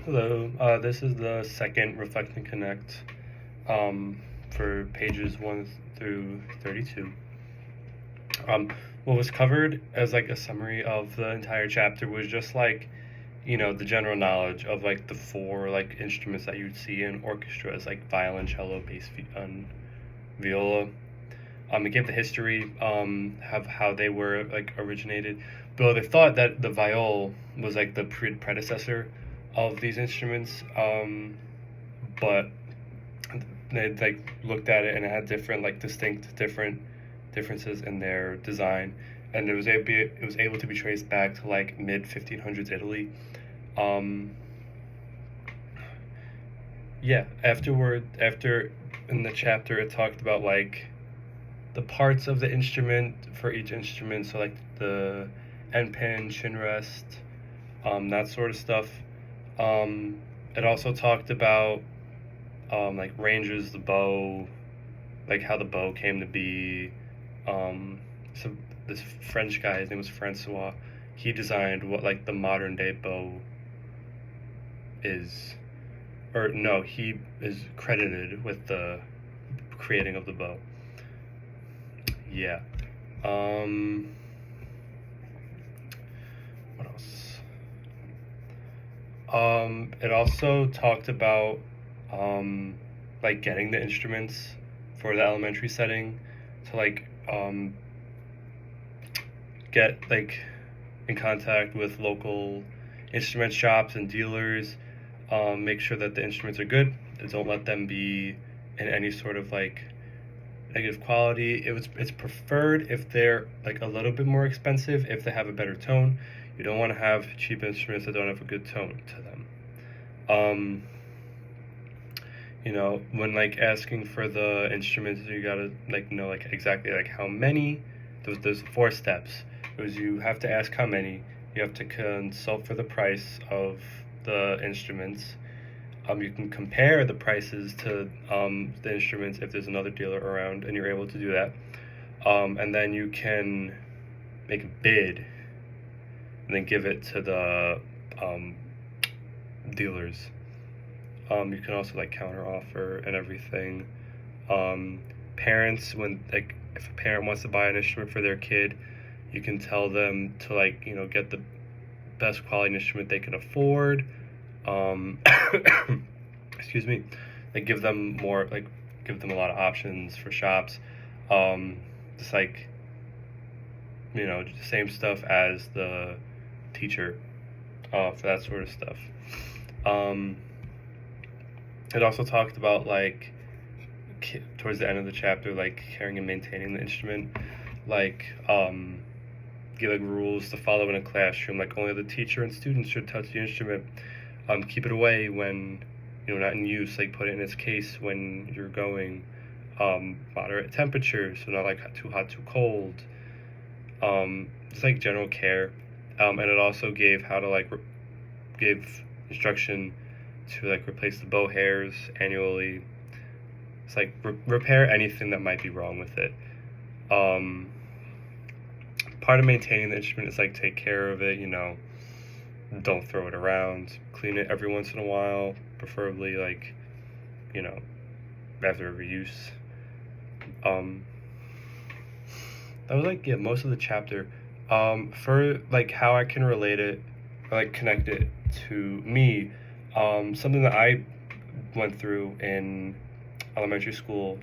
Hello, this is the second Reflect and Connect for pages 1 through 32. Um, what was covered as like a summary of the entire chapter was just like, the general knowledge of like the four like instruments that you'd see in orchestras, like violin, cello, bass, and viola. It gave the history of how they were like originated. Though they thought that the viol was like the predecessor of these instruments, but they like looked at it and it had different like distinct different differences in their design, and it was able to be traced back to like mid 1500s Italy. Um, yeah, after in the chapter it talked about like the parts of the instrument for each instrument, so like the end pin, chin rest, that sort of stuff. It also talked about like ranges, the bow, like how the bow came to be. So this French guy, his name was Francois. He designed what like the modern day bow is, or no, he is credited with the creating of the bow. Yeah. Um, what else? It also talked about like getting the instruments for the elementary setting to like get like in contact with local instrument shops and dealers. Make sure that the instruments are good. Don't let them be in any sort of like negative quality. It's preferred if they're like a little bit more expensive if they have a better tone. You don't want to have cheap instruments that don't have a good tone to them. Um, when like asking for the instruments, you gotta like know like exactly like how many. There's 4 steps. It was you have to ask how many. You have to consult for the price of the instruments. You can compare the prices to the instruments if there's another dealer around, and you're able to do that. And then you can make a bid, and then give it to the dealers. You can also like counter offer and everything. Parents, when like if a parent wants to buy an instrument for their kid, you can tell them to like get the best quality instrument they can afford. Um, excuse me. Like give them a lot of options for shops. Just like just the same stuff as the teacher for that sort of stuff. Um, it also talked about like towards the end of the chapter, like caring and maintaining the instrument, like give like rules to follow in a classroom. Like only the teacher and students should touch the instrument. Keep it away when not in use. Like put it in its case when you're going. Moderate temperature, so not like too hot, too cold. Just like general care. And it also gave how to like give instruction to like replace the bow hairs annually. It's like repair anything that might be wrong with it. Part of maintaining the instrument is like take care of it. Don't throw it around. Clean it every once in a while, preferably like after every use. That was like most of the chapter. For like how I can relate it or like connect it to me, something that I went through in elementary school,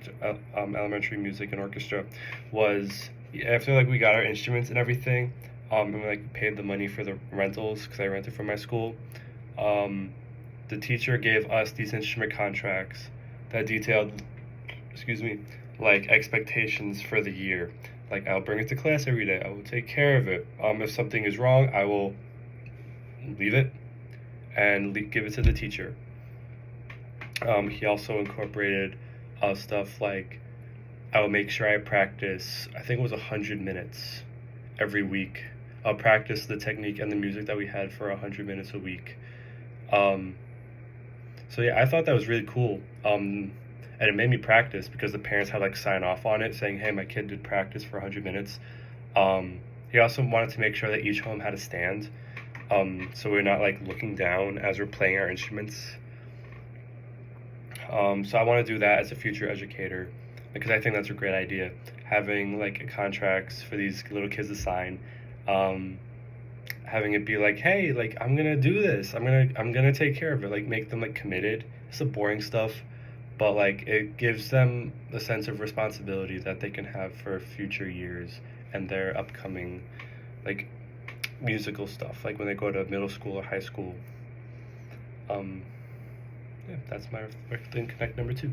elementary music and orchestra, was after like we got our instruments and everything, and we like paid the money for the rentals because I rented from my school. The teacher gave us these instrument contracts that detailed, excuse me, like expectations for the year. Like I'll bring it to class every day. I will take care of it. If something is wrong, I will leave it and give it to the teacher. He also incorporated stuff like I will make sure I practice. I think it was 100 minutes every week. I'll practice the technique and the music that we had for 100 minutes a week. So yeah, I thought that was really cool. And it made me practice because the parents had like sign off on it saying, "Hey, my kid did practice for 100 minutes." He also wanted to make sure that each home had a stand. so we're not like looking down as we're playing our instruments. So I want to do that as a future educator because I think that's a great idea. Having like contracts for these little kids to sign, having it be like, hey, like I'm gonna do this. I'm gonna take care of it. Like make them like committed. It's the boring stuff, but like it gives them a sense of responsibility that they can have for future years and their upcoming like musical stuff. Like when they go to middle school or high school. Yeah, that's my Reflect and Connect number 2.